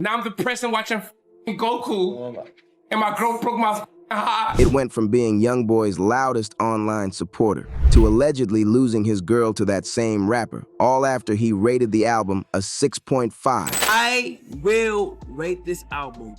Now I'm depressed and watching Goku, and my girl broke my heart. It went from being YoungBoy's loudest online supporter to allegedly losing his girl to that same rapper, all after he rated the album a 6.5. I will rate this album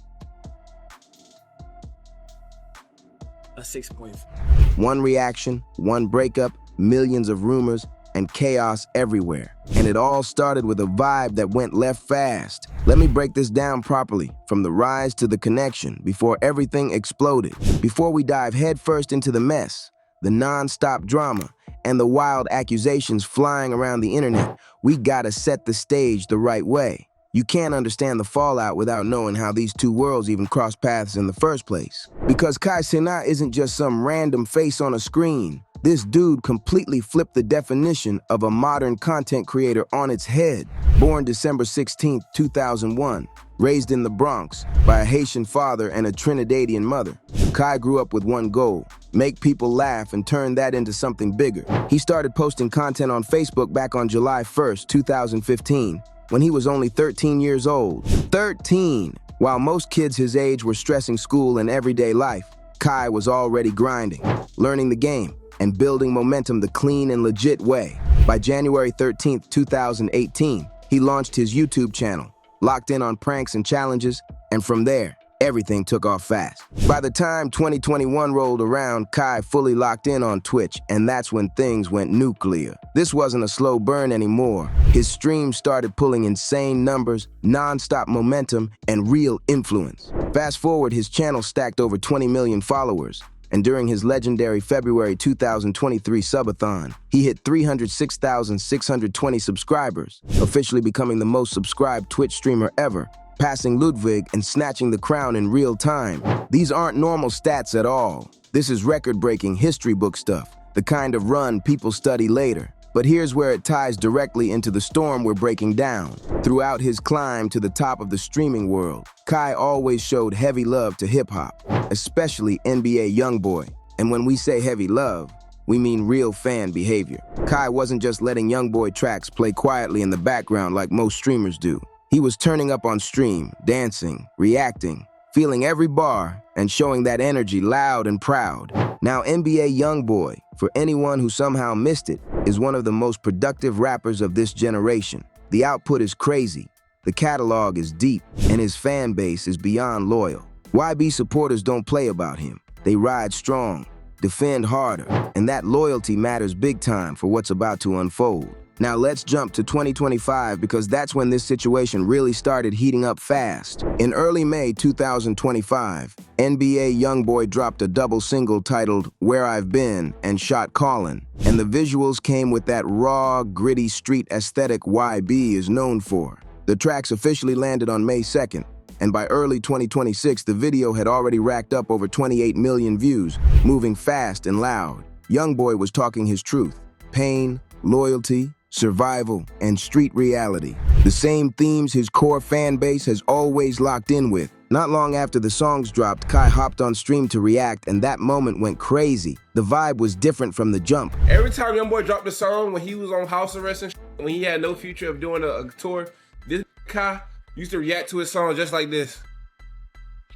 a 6.5. One reaction, one breakup, millions of rumors, and chaos everywhere. And it all started with a vibe that went left fast. Let me break this down properly, from the rise to the connection, before everything exploded. Before we dive headfirst into the mess, the non-stop drama, and the wild accusations flying around the internet, we gotta set the stage the right way. You can't understand the fallout without knowing how these two worlds even crossed paths in the first place. Because Cenat isn't just some random face on a screen. This dude completely flipped the definition of a modern content creator on its head. Born December 16, 2001, raised in the Bronx by a Haitian father and a Trinidadian mother, Kai grew up with one goal: make people laugh and turn that into something bigger. He started posting content on Facebook back on July 1st, 2015, when he was only 13 years old. 13! While most kids his age were stressing school and everyday life, Kai was already grinding, learning the game, and building momentum the clean and legit way. By January 13th, 2018, he launched his YouTube channel, locked in on pranks and challenges, and from there, everything took off fast. By the time 2021 rolled around, Kai fully locked in on Twitch, and that's when things went nuclear. This wasn't a slow burn anymore. His streams started pulling insane numbers, non-stop momentum, and real influence. Fast forward, his channel stacked over 20 million followers, and during his legendary February 2023 subathon, he hit 306,620 subscribers, officially becoming the most subscribed Twitch streamer ever, passing Ludwig and snatching the crown in real time. These aren't normal stats at all. This is record-breaking history book stuff, the kind of run people study later. But here's where it ties directly into the storm we're breaking down. Throughout his climb to the top of the streaming world, Kai always showed heavy love to hip-hop, especially NBA YoungBoy. And when we say heavy love, we mean real fan behavior. Kai wasn't just letting YoungBoy tracks play quietly in the background like most streamers do. He was turning up on stream, dancing, reacting, feeling every bar, and showing that energy loud and proud. Now NBA YoungBoy, for anyone who somehow missed it, is one of the most productive rappers of this generation. The output is crazy, the catalog is deep, and his fan base is beyond loyal. YB supporters don't play about him. They ride strong, defend harder, and that loyalty matters big time for what's about to unfold. Now let's jump to 2025, because that's when this situation really started heating up fast. In early May 2025, NBA YoungBoy dropped a double single titled Where I've Been and Shot Callin', and the visuals came with that raw, gritty street aesthetic YB is known for. The tracks officially landed on May 2nd, and by early 2026, the video had already racked up over 28 million views, moving fast and loud. YoungBoy was talking his truth: pain, loyalty, survival, and street reality. The same themes his core fan base has always locked in with. Not long after the songs dropped, Kai hopped on stream to react, and that moment went crazy. The vibe was different from the jump. Every time YoungBoy dropped a song when he was on house arrest and shit, when he had no future of doing a tour, this Kai used to react to his song just like this.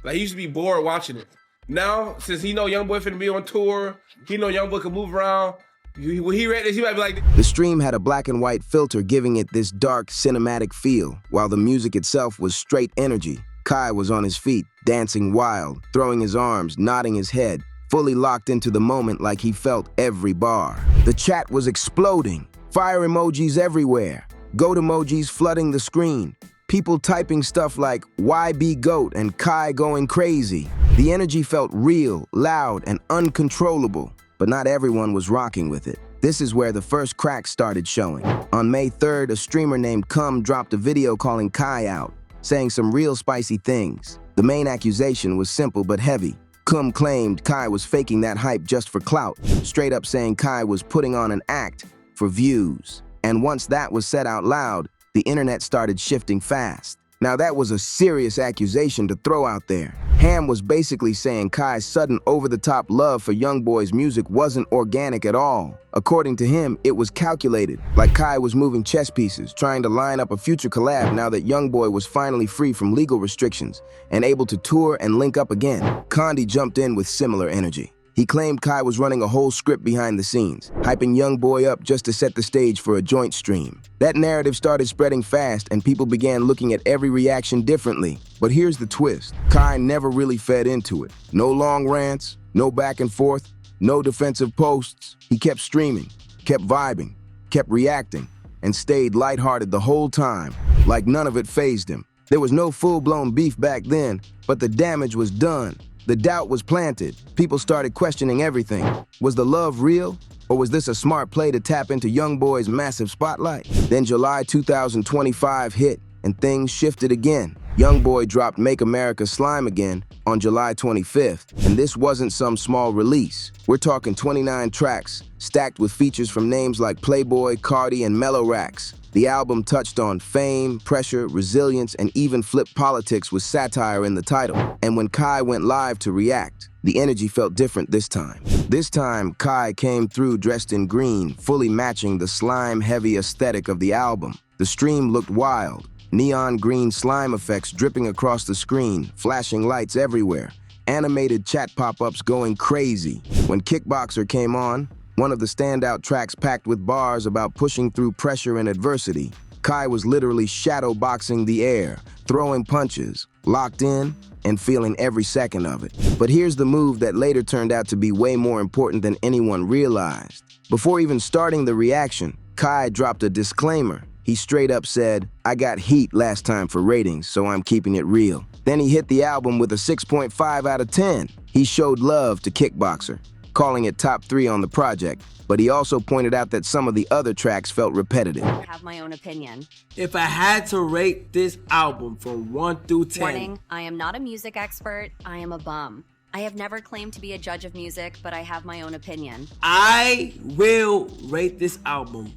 Like, he used to be bored watching it. Now, since he know YoungBoy finna be on tour, he know YoungBoy can move around, when he read this, he might be like... The stream had a black and white filter giving it this dark, cinematic feel, while the music itself was straight energy. Kai was on his feet, dancing wild, throwing his arms, nodding his head, fully locked into the moment like he felt every bar. The chat was exploding, fire emojis everywhere, goat emojis flooding the screen, people typing stuff like YB GOAT and Kai going crazy. The energy felt real, loud, and uncontrollable. But not everyone was rocking with it. This is where the first cracks started showing. On May 3rd, a streamer named Cum dropped a video calling Kai out, saying some real spicy things. The main accusation was simple but heavy. Cum claimed Kai was faking that hype just for clout, straight up saying Kai was putting on an act for views. And once that was said out loud, the internet started shifting fast. Now that was a serious accusation to throw out there. Ham was basically saying Kai's sudden over-the-top love for YoungBoy's music wasn't organic at all. According to him, it was calculated, like Kai was moving chess pieces, trying to line up a future collab now that YoungBoy was finally free from legal restrictions and able to tour and link up again. Condi jumped in with similar energy. He claimed Kai was running a whole script behind the scenes, hyping YoungBoy up just to set the stage for a joint stream. That narrative started spreading fast and people began looking at every reaction differently. But here's the twist. Kai never really fed into it. No long rants, no back and forth, no defensive posts. He kept streaming, kept vibing, kept reacting, and stayed lighthearted the whole time, like none of it fazed him. There was no full-blown beef back then, but the damage was done. The doubt was planted. People started questioning everything. Was the love real? Or was this a smart play to tap into YoungBoy's massive spotlight? Then July 2025 hit, and things shifted again. YoungBoy dropped Make America Slime Again on July 25th, and this wasn't some small release. We're talking 29 tracks, stacked with features from names like Playboy, Cardi, and Mellow Rax. The album touched on fame, pressure, resilience, and even flipped politics with satire in the title. And when Kai went live to react, the energy felt different this time. This time, Kai came through dressed in green, fully matching the slime-heavy aesthetic of the album. The stream looked wild. Neon green slime effects dripping across the screen, flashing lights everywhere, animated chat pop-ups going crazy. When Kickboxer came on, one of the standout tracks packed with bars about pushing through pressure and adversity, Kai was literally shadow boxing the air, throwing punches, locked in, and feeling every second of it. But here's the move that later turned out to be way more important than anyone realized. Before even starting the reaction, Kai dropped a disclaimer. He straight up said, "I got heat last time for ratings, so I'm keeping it real." Then he hit the album with a 6.5 out of 10. He showed love to Kickboxer, calling it top 3 on the project, but he also pointed out that some of the other tracks felt repetitive. I have my own opinion. If I had to rate this album from 1 through 10. Warning, I am not a music expert, I am a bum. I have never claimed to be a judge of music, but I have my own opinion. I will rate this album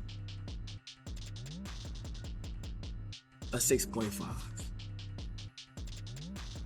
a 6.5.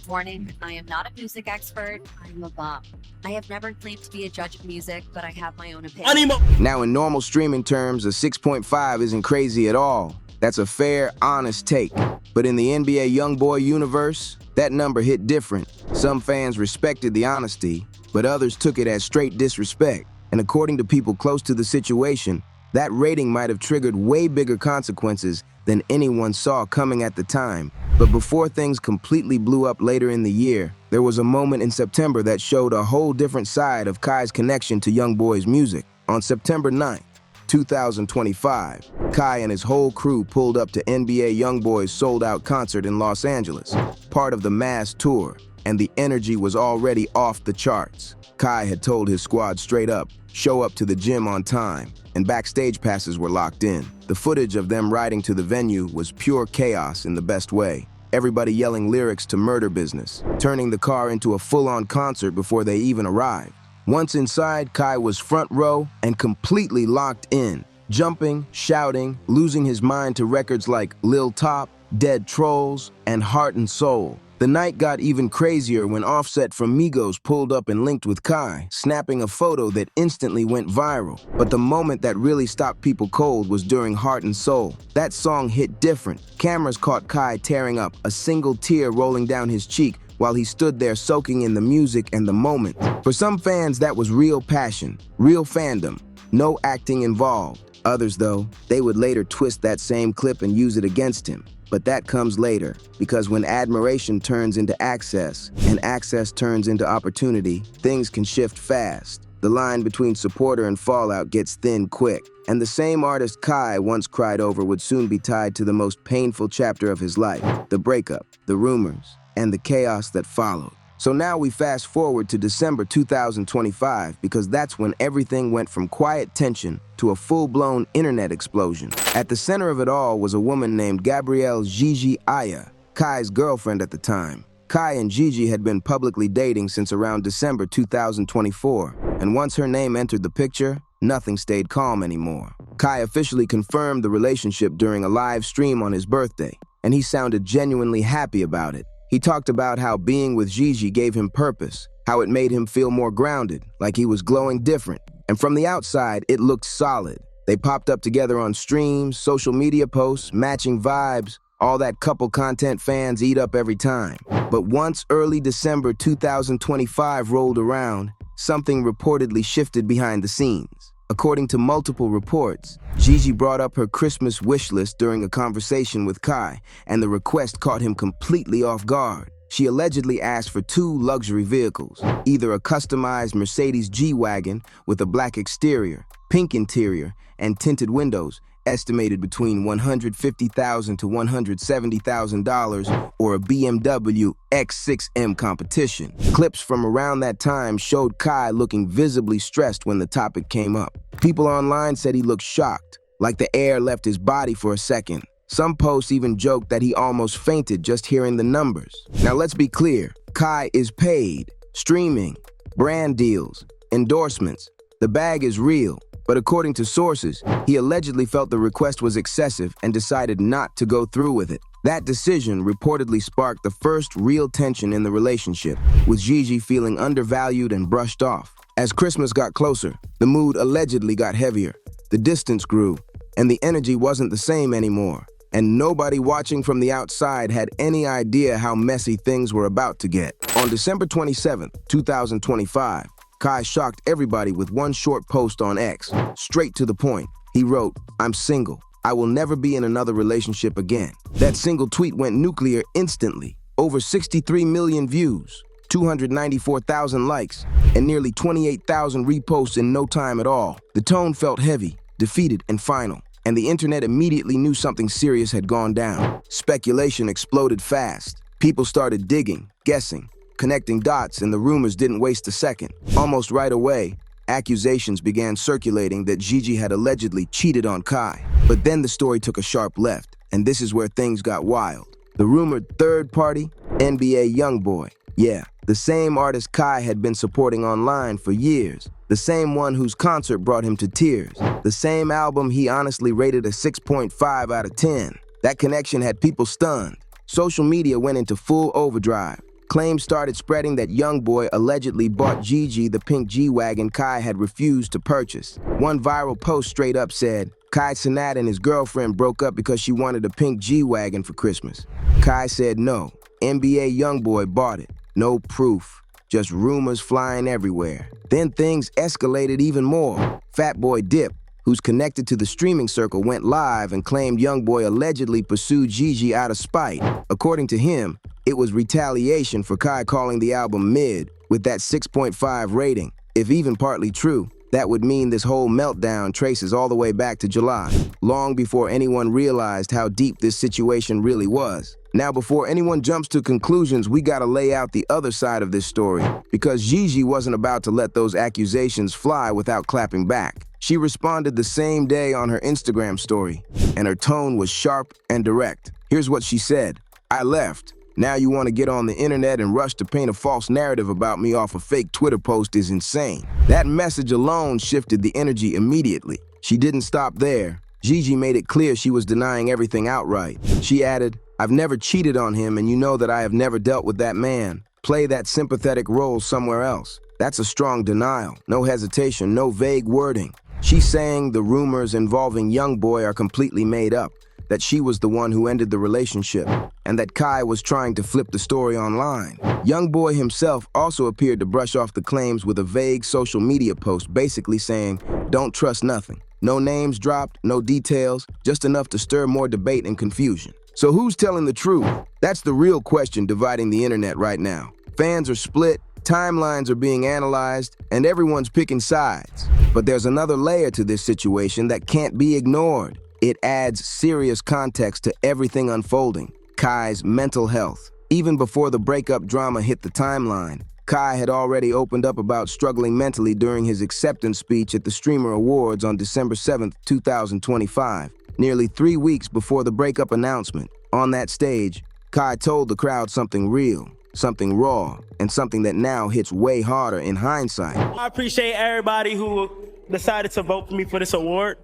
Warning, I am not a music expert, I am a bum. I have never claimed to be a judge of music, but I have my own opinion. Now, in normal streaming terms, a 6.5 isn't crazy at all. That's a fair, honest take. But in the NBA YoungBoy universe, that number hit different. Some fans respected the honesty, but others took it as straight disrespect. And according to people close to the situation, that rating might have triggered way bigger consequences than anyone saw coming at the time. But before things completely blew up later in the year, there was a moment in September that showed a whole different side of Kai's connection to YoungBoy's music. On September 9th, 2025, Kai and his whole crew pulled up to NBA YoungBoy's sold-out concert in Los Angeles, part of the mass tour, and the energy was already off the charts. Kai had told his squad straight up, show up to the gym on time, and backstage passes were locked in. The footage of them riding to the venue was pure chaos in the best way. Everybody yelling lyrics to Murder Business, turning the car into a full-on concert before they even arrived. Once inside, Kai was front row and completely locked in, jumping, shouting, losing his mind to records like Lil Top, Dead Trolls, and Heart and Soul. The night got even crazier when Offset from Migos pulled up and linked with Kai, snapping a photo that instantly went viral. But the moment that really stopped people cold was during Heart and Soul. That song hit different. Cameras caught Kai tearing up, a single tear rolling down his cheek while he stood there soaking in the music and the moment. For some fans, that was real passion, real fandom, no acting involved. Others, though, they would later twist that same clip and use it against him. But that comes later, because when admiration turns into access, and access turns into opportunity, things can shift fast. The line between supporter and fallout gets thin quick. And the same artist Kai once cried over would soon be tied to the most painful chapter of his life, the breakup, the rumors, and the chaos that followed. So now we fast forward to December 2025 because that's when everything went from quiet tension to a full-blown internet explosion. At the center of it all was a woman named Gabrielle Gigi Aya, Kai's girlfriend at the time. Kai and Gigi had been publicly dating since around December 2024, and once her name entered the picture, nothing stayed calm anymore. Kai officially confirmed the relationship during a live stream on his birthday, and he sounded genuinely happy about it. He talked about how being with Gigi gave him purpose, how it made him feel more grounded, like he was glowing different. And from the outside, it looked solid. They popped up together on streams, social media posts, matching vibes, all that couple content fans eat up every time. But once early December 2025 rolled around, something reportedly shifted behind the scenes. According to multiple reports, Gigi brought up her Christmas wish list during a conversation with Kai, and the request caught him completely off guard. She allegedly asked for 2 luxury vehicles, either a customized Mercedes G-Wagon with a black exterior, pink interior, and tinted windows, estimated between $150,000 to $170,000, or a BMW X6M competition. Clips from around that time showed Kai looking visibly stressed when the topic came up. People online said he looked shocked, like the air left his body for a second. Some posts even joked that he almost fainted just hearing the numbers. Now let's be clear, Kai is paid, streaming, brand deals, endorsements. The bag is real. But according to sources, he allegedly felt the request was excessive and decided not to go through with it. That decision reportedly sparked the first real tension in the relationship, with Gigi feeling undervalued and brushed off. As Christmas got closer, the mood allegedly got heavier. The distance grew, and the energy wasn't the same anymore. And nobody watching from the outside had any idea how messy things were about to get. On December 27, 2025, Kai shocked everybody with one short post on X. Straight to the point, he wrote, "I'm single. I will never be in another relationship again." That single tweet went nuclear instantly. Over 63 million views, 294,000 likes, and nearly 28,000 reposts in no time at all. The tone felt heavy, defeated, and final, and the internet immediately knew something serious had gone down. Speculation exploded fast. People started digging, guessing, connecting dots, and the rumors didn't waste a second. Almost right away, accusations began circulating that Gigi had allegedly cheated on Kai. But then the story took a sharp left, and this is where things got wild. The rumored third party, NBA YoungBoy. Yeah, the same artist Kai had been supporting online for years. The same one whose concert brought him to tears. The same album he honestly rated a 6.5 out of 10. That connection had people stunned. Social media went into full overdrive. Claims started spreading that YoungBoy allegedly bought Gigi the pink G-Wagon Kai had refused to purchase. One viral post straight up said, "Kai Cenat and his girlfriend broke up because she wanted a pink G-Wagon for Christmas." Kai said no. NBA YoungBoy bought it. No proof. Just rumors flying everywhere. Then things escalated even more. Fatboy Dip, who's connected to the streaming circle, went live and claimed YoungBoy allegedly pursued Gigi out of spite. According to him, it was retaliation for Kai calling the album mid, with that 6.5 rating. If even partly true, that would mean this whole meltdown traces all the way back to July, long before anyone realized how deep this situation really was. Now, before anyone jumps to conclusions, we gotta lay out the other side of this story, because Gigi wasn't about to let those accusations fly without clapping back. She responded the same day on her Instagram story, and her tone was sharp and direct. Here's what she said: "I left. Now you want to get on the internet and rush to paint a false narrative about me off a fake Twitter post is insane." That message alone shifted the energy immediately. She didn't stop there. Gigi made it clear she was denying everything outright. She added, "I've never cheated on him, and you know that I have never dealt with that man. Play that sympathetic role somewhere else." That's a strong denial. No hesitation, no vague wording. She's saying the rumors involving YoungBoy are completely made up, that she was the one who ended the relationship, and that Kai was trying to flip the story online. YoungBoy himself also appeared to brush off the claims with a vague social media post basically saying, "Don't trust nothing." No names dropped, no details, just enough to stir more debate and confusion. So who's telling the truth? That's the real question dividing the internet right now. Fans are split, timelines are being analyzed, and everyone's picking sides. But there's another layer to this situation that can't be ignored. It adds serious context to everything unfolding. Kai's mental health. Even before the breakup drama hit the timeline, Kai had already opened up about struggling mentally during his acceptance speech at the Streamer Awards on December 7th, 2025, nearly 3 weeks before the breakup announcement. On that stage, Kai told the crowd something real, something raw, and something that now hits way harder in hindsight. I appreciate everybody who decided to vote for me for this award.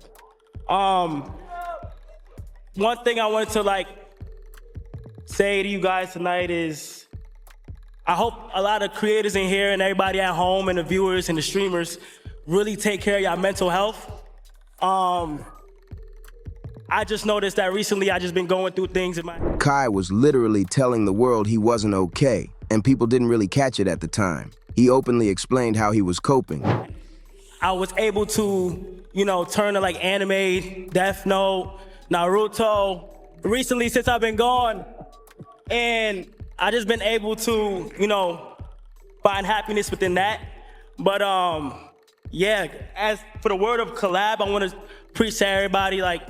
One thing I wanted to say to you guys tonight is, I hope a lot of creators in here and everybody at home and the viewers and the streamers really take care of your mental health. I just noticed that recently I just been going through things in my... Kai was literally telling the world he wasn't okay, and people didn't really catch it at the time. He openly explained how he was coping. I was able to, turn to like anime, Death Note, Naruto, recently since I've been gone. And I just been able to, find happiness within that. But yeah, as for the word of collab, I want to preach to everybody, like,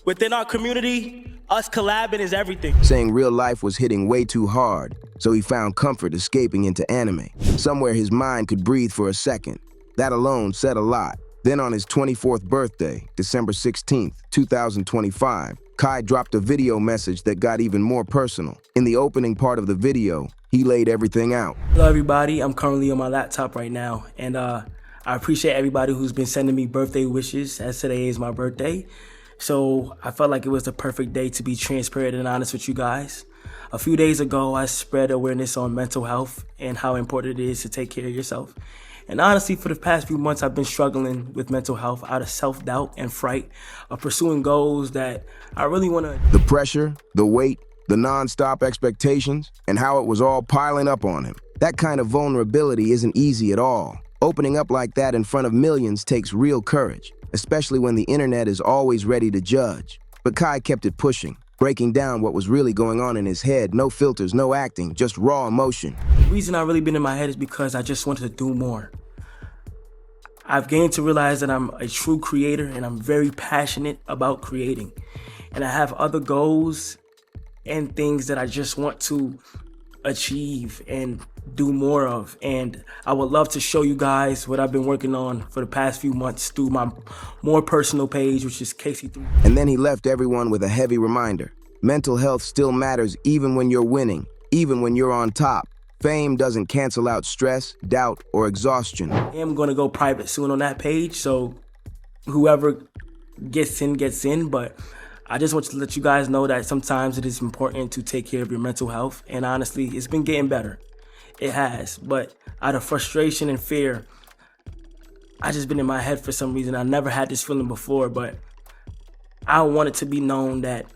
within our community, us collabing is everything. Saying real life was hitting way too hard, so he found comfort escaping into anime, somewhere his mind could breathe for a second. That alone said a lot. Then on his 24th birthday, December 16th, 2025, Kai dropped a video message that got even more personal. In the opening part of the video, he laid everything out. Hello everybody, I'm currently on my laptop right now, and I appreciate everybody who's been sending me birthday wishes, as today is my birthday. So I felt like it was the perfect day to be transparent and honest with you guys. A few days ago, I spread awareness on mental health and how important it is to take care of yourself. And honestly, for the past few months, I've been struggling with mental health out of self-doubt and fright of pursuing goals that I really want to... The pressure, the weight, the non-stop expectations, and how it was all piling up on him. That kind of vulnerability isn't easy at all. Opening up like that in front of millions takes real courage, especially when the internet is always ready to judge. But Kai kept it pushing, breaking down what was really going on in his head. No filters, no acting, just raw emotion. The reason I've really been in my head is because I just wanted to do more. I've gained to realize that I'm a true creator and I'm very passionate about creating. And I have other goals and things that I just want to achieve and do more of. And I would love to show you guys what I've been working on for the past few months through my more personal page, which is Casey3. And then he left everyone with a heavy reminder. Mental health still matters even when you're winning, even when you're on top. Fame doesn't cancel out stress, doubt, or exhaustion. I am going to go private soon on that page, so whoever gets in, but I just want to let you guys know that sometimes it is important to take care of your mental health, and honestly, it's been getting better. It has, but out of frustration and fear, I just been in my head for some reason. I never had this feeling before, but I want it to be known that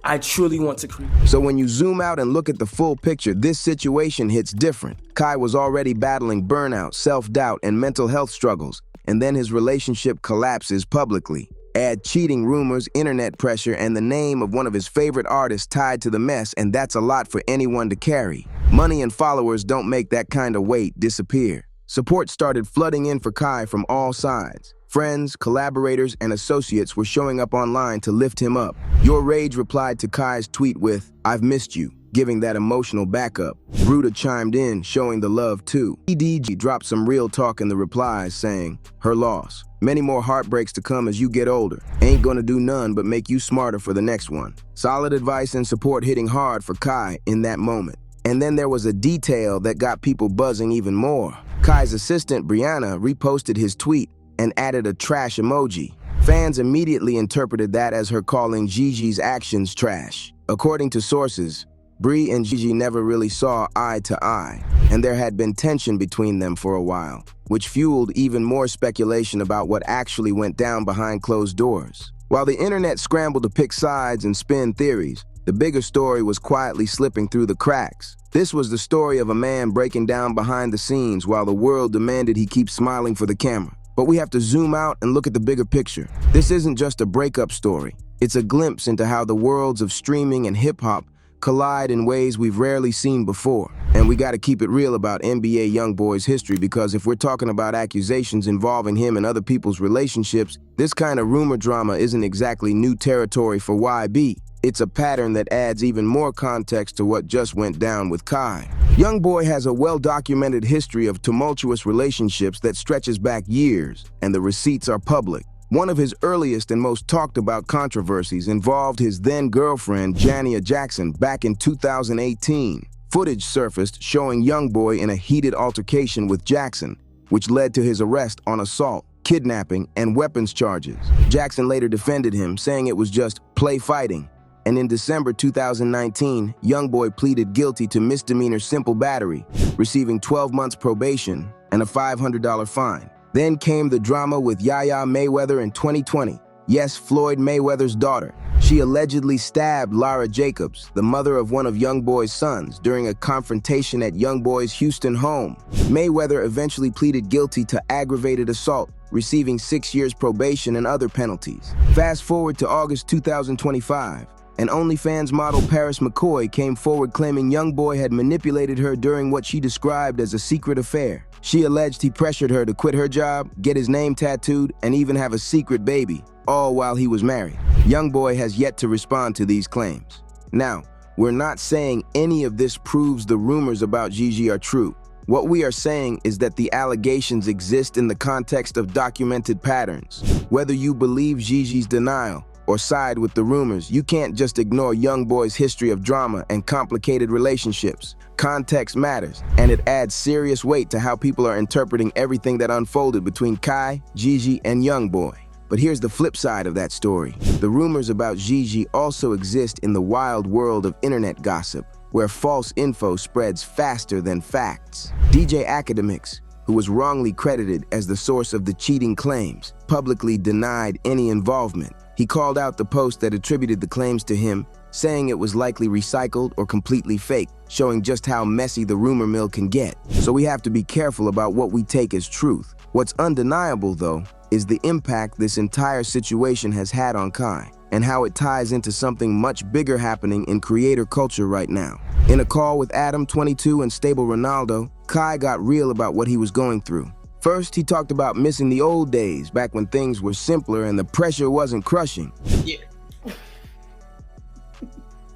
I truly want to create. So when you zoom out and look at the full picture, this situation hits different. Kai was already battling burnout, self-doubt, and mental health struggles, and then his relationship collapses publicly. Add cheating rumors, internet pressure, and the name of one of his favorite artists tied to the mess, and that's a lot for anyone to carry. Money and followers don't make that kind of weight disappear. Support started flooding in for Kai from all sides. Friends, collaborators, and associates were showing up online to lift him up. Your Rage replied to Kai's tweet with, "I've missed you," giving that emotional backup. Bruda chimed in, showing the love too. EDG dropped some real talk in the replies, saying, "Her loss. Many more heartbreaks to come as you get older. Ain't gonna do none but make you smarter for the next one." Solid advice and support hitting hard for Kai in that moment. And then there was a detail that got people buzzing even more. Kai's assistant, Brianna, reposted his tweet and added a trash emoji. Fans immediately interpreted that as her calling Gigi's actions trash. According to sources, Bri and Gigi never really saw eye to eye, and there had been tension between them for a while, which fueled even more speculation about what actually went down behind closed doors. While the internet scrambled to pick sides and spin theories, the bigger story was quietly slipping through the cracks. This was the story of a man breaking down behind the scenes while the world demanded he keep smiling for the camera. But we have to zoom out and look at the bigger picture. This isn't just a breakup story. It's a glimpse into how the worlds of streaming and hip-hop collide in ways we've rarely seen before. And we gotta keep it real about NBA YoungBoy's history, because if we're talking about accusations involving him and other people's relationships, this kind of rumor drama isn't exactly new territory for YB. It's a pattern that adds even more context to what just went down with Kai. YoungBoy has a well-documented history of tumultuous relationships that stretches back years, and the receipts are public. One of his earliest and most talked-about controversies involved his then-girlfriend, Jania Jackson, back in 2018. Footage surfaced showing YoungBoy in a heated altercation with Jackson, which led to his arrest on assault, kidnapping, and weapons charges. Jackson later defended him, saying it was just play fighting. And in December 2019, YoungBoy pleaded guilty to misdemeanor simple battery, receiving 12 months probation and a $500 fine. Then came the drama with Yaya Mayweather in 2020. Yes, Floyd Mayweather's daughter. She allegedly stabbed Lara Jacobs, the mother of one of YoungBoy's sons, during a confrontation at YoungBoy's Houston home. Mayweather eventually pleaded guilty to aggravated assault, receiving 6 years probation and other penalties. Fast forward to August 2025, and OnlyFans model Paris McCoy came forward claiming YoungBoy had manipulated her during what she described as a secret affair. She alleged he pressured her to quit her job, get his name tattooed, and even have a secret baby, all while he was married. YoungBoy has yet to respond to these claims. Now, we're not saying any of this proves the rumors about Gigi are true. What we are saying is that the allegations exist in the context of documented patterns. Whether you believe Gigi's denial or side with the rumors, you can't just ignore YoungBoy's history of drama and complicated relationships. Context matters, and it adds serious weight to how people are interpreting everything that unfolded between Kai, Gigi, and YoungBoy. But here's the flip side of that story. The rumors about Gigi also exist in the wild world of internet gossip, where false info spreads faster than facts. DJ Academics, who was wrongly credited as the source of the cheating claims, publicly denied any involvement. He called out the post that attributed the claims to him, saying it was likely recycled or completely fake, showing just how messy the rumor mill can get. So we have to be careful about what we take as truth. What's undeniable, though, is the impact this entire situation has had on Kai, and how it ties into something much bigger happening in creator culture right now. In a call with Adam, 22, and Stable Ronaldo, Kai got real about what he was going through. First, he talked about missing the old days, back when things were simpler and the pressure wasn't crushing. Yeah.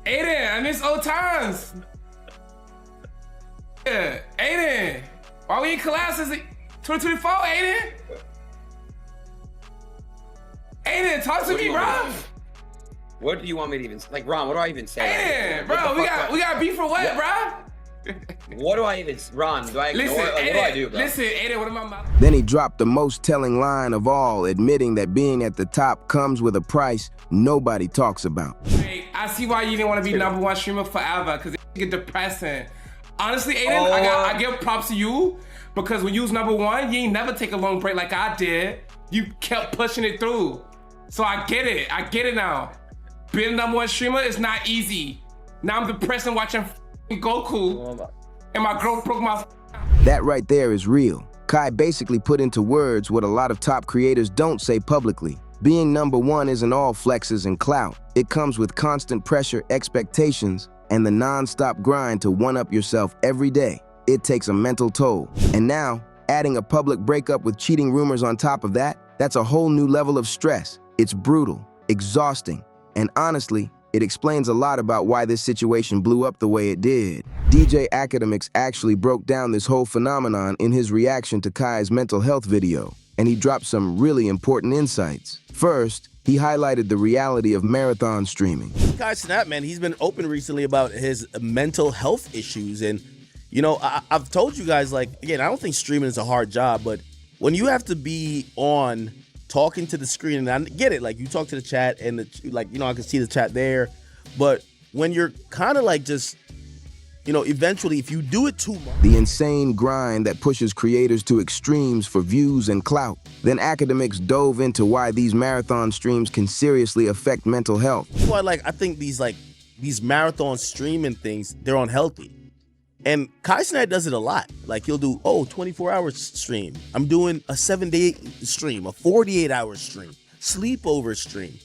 Aiden, I miss old times. Yeah, Aiden, why we in classes 2024, Aiden? Aiden, talk to me, bro. What do you want me to even, like, Ron, what do I even say? Aiden, bro, we got beef for what, bro? What do I even, Ron, do I ignore? Listen, like, Aiden, what do I do, bro? listen, Aiden, what am I mouth? Then he dropped the most telling line of all, admitting that being at the top comes with a price nobody talks about. Hey, I see why you didn't want to be #1 streamer forever, because it get depressing. Honestly, Aiden, I give props to you, because when you was #1, you ain't never take a long break like I did. You kept pushing it through. So I get it now. Being #1 streamer is not easy. Now I'm depressed and watching Goku, and my girl broke my. That right there is real. Kai basically put into words what a lot of top creators don't say publicly. Being #1 isn't all flexes and clout. It comes with constant pressure, expectations, and the non-stop grind to one-up yourself every day. It takes a mental toll. And now, adding a public breakup with cheating rumors on top of that, that's a whole new level of stress. It's brutal, exhausting, and honestly, it explains a lot about why this situation blew up the way it did. DJ Academics actually broke down this whole phenomenon in his reaction to Kai's mental health video, and he dropped some really important insights. First, he highlighted the reality of marathon streaming. Cenat, man, he's been open recently about his mental health issues. And, you know, I've told you guys, like, again, I don't think streaming is a hard job, but when you have to be on talking to the screen, and I get it, like, you talk to the chat and, like, you know, I can see the chat there, but when you're kind of like just, you know, eventually, if you do it too much. The insane grind that pushes creators to extremes for views and clout. Then Academics dove into why these marathon streams can seriously affect mental health. That's why, like, I think these marathon streaming things, they're unhealthy. And Cenat does it a lot. Like, he'll do, 24-hour stream. I'm doing a 7-day stream, a 48-hour stream, sleepover stream.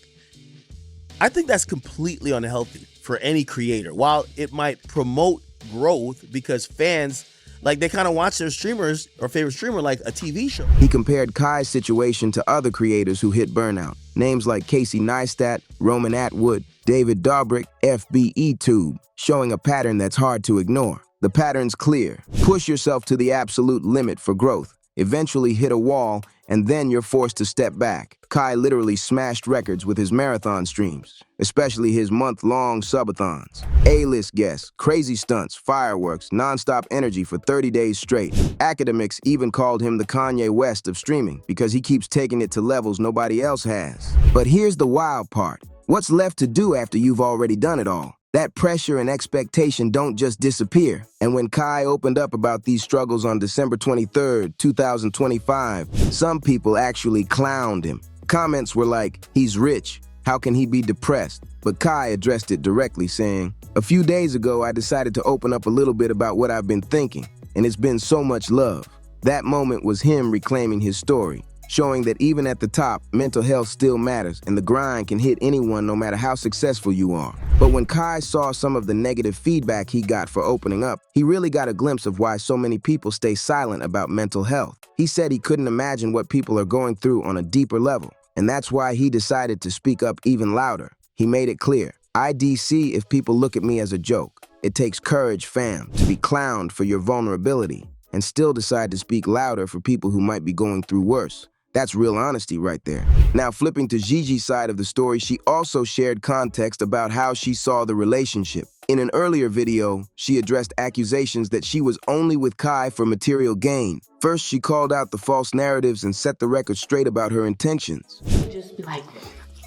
I think that's completely unhealthy for any creator. While it might promote growth because fans, like, they kind of watch their streamers or favorite streamer like a TV show. He compared Kai's situation to other creators who hit burnout. Names like Casey Neistat, Roman Atwood, David Dobrik, FBE Tube, showing a pattern that's hard to ignore. The pattern's clear. Push yourself to the absolute limit for growth. Eventually hit a wall, and then you're forced to step back. Kai literally smashed records with his marathon streams, especially his month-long subathons. A-list guests, crazy stunts, fireworks, non-stop energy for 30 days straight. Academics even called him the Kanye West of streaming because he keeps taking it to levels nobody else has. But here's the wild part. What's left to do after you've already done it all? That pressure and expectation don't just disappear. And when Kai opened up about these struggles on December 23rd, 2025, some people actually clowned him. Comments were like, "He's rich. How can he be depressed?" But Kai addressed it directly, saying, "A few days ago, I decided to open up a little bit about what I've been thinking, and it's been so much love." That moment was him reclaiming his story, showing that even at the top, mental health still matters, and the grind can hit anyone no matter how successful you are. But when Kai saw some of the negative feedback he got for opening up, he really got a glimpse of why so many people stay silent about mental health. He said he couldn't imagine what people are going through on a deeper level, and that's why he decided to speak up even louder. He made it clear, "I DC if people look at me as a joke. It takes courage, fam, to be clowned for your vulnerability and still decide to speak louder for people who might be going through worse." That's real honesty right there. Now, flipping to Gigi's side of the story, she also shared context about how she saw the relationship. In an earlier video, she addressed accusations that she was only with Kai for material gain. First, she called out the false narratives and set the record straight about her intentions. Just be like,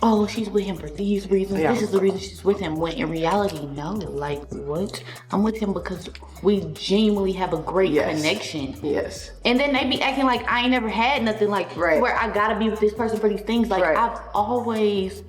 "Oh, she's with him for these reasons. This is the reason she's with him." When in reality, no. Like, what? I'm with him because we genuinely have a great connection. Yes. And then they be acting like I ain't never had nothing like where I gotta be with this person for these things. Like, I've always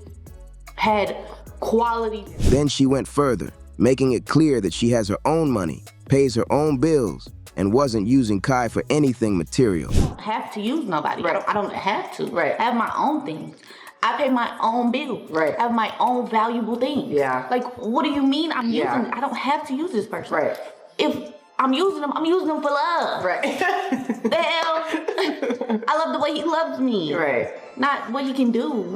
had quality. Then she went further, making it clear that she has her own money, pays her own bills, and wasn't using Kai for anything material. I don't have to use nobody. I don't have to. I have my own things. I pay my own bills. I have my own valuable things. Like, what do you mean I'm using? I don't have to use this person. If I'm using them for love. The hell? I love the way he loves me. Not what he can do.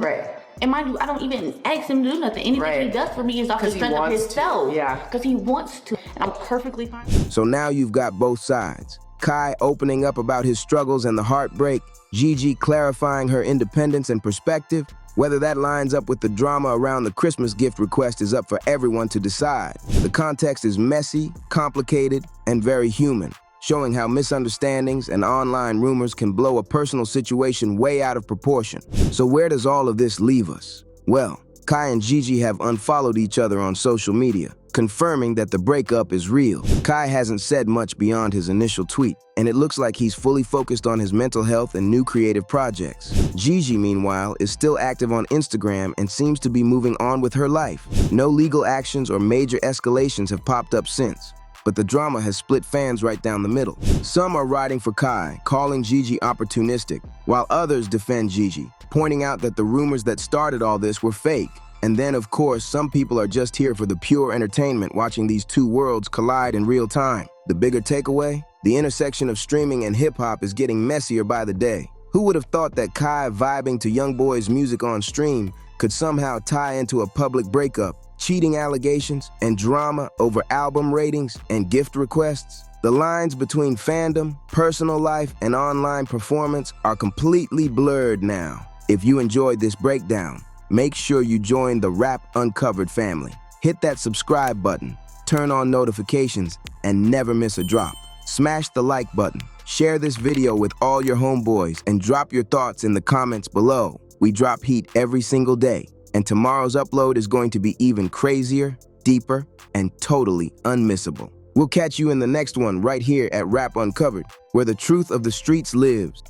And mind you, I don't even ask him to do nothing. Anything he does for me is off the strength of himself. Because he wants to. And I'm perfectly fine. So now you've got both sides. Kai opening up about his struggles and the heartbreak, Gigi clarifying her independence and perspective. Whether that lines up with the drama around the Christmas gift request is up for everyone to decide. The context is messy, complicated, and very human, showing how misunderstandings and online rumors can blow a personal situation way out of proportion. So where does all of this leave us? Well, Kai and Gigi have unfollowed each other on social media, confirming that the breakup is real. Kai hasn't said much beyond his initial tweet, and it looks like he's fully focused on his mental health and new creative projects. Gigi, meanwhile, is still active on Instagram and seems to be moving on with her life. No legal actions or major escalations have popped up since, but the drama has split fans right down the middle. Some are riding for Kai, calling Gigi opportunistic, while others defend Gigi, pointing out that the rumors that started all this were fake. And then, of course, some people are just here for the pure entertainment, watching these two worlds collide in real time. The bigger takeaway? The intersection of streaming and hip-hop is getting messier by the day. Who would have thought that Kai vibing to YoungBoy's music on stream could somehow tie into a public breakup, cheating allegations, and drama over album ratings and gift requests? The lines between fandom, personal life, and online performance are completely blurred now. If you enjoyed this breakdown, make sure you join the Rap Uncovered family. Hit that subscribe button, turn on notifications, and never miss a drop. Smash the like button, share this video with all your homeboys, and drop your thoughts in the comments below. We drop heat every single day, and tomorrow's upload is going to be even crazier, deeper, and totally unmissable. We'll catch you in the next one right here at Rap Uncovered, where the truth of the streets lives.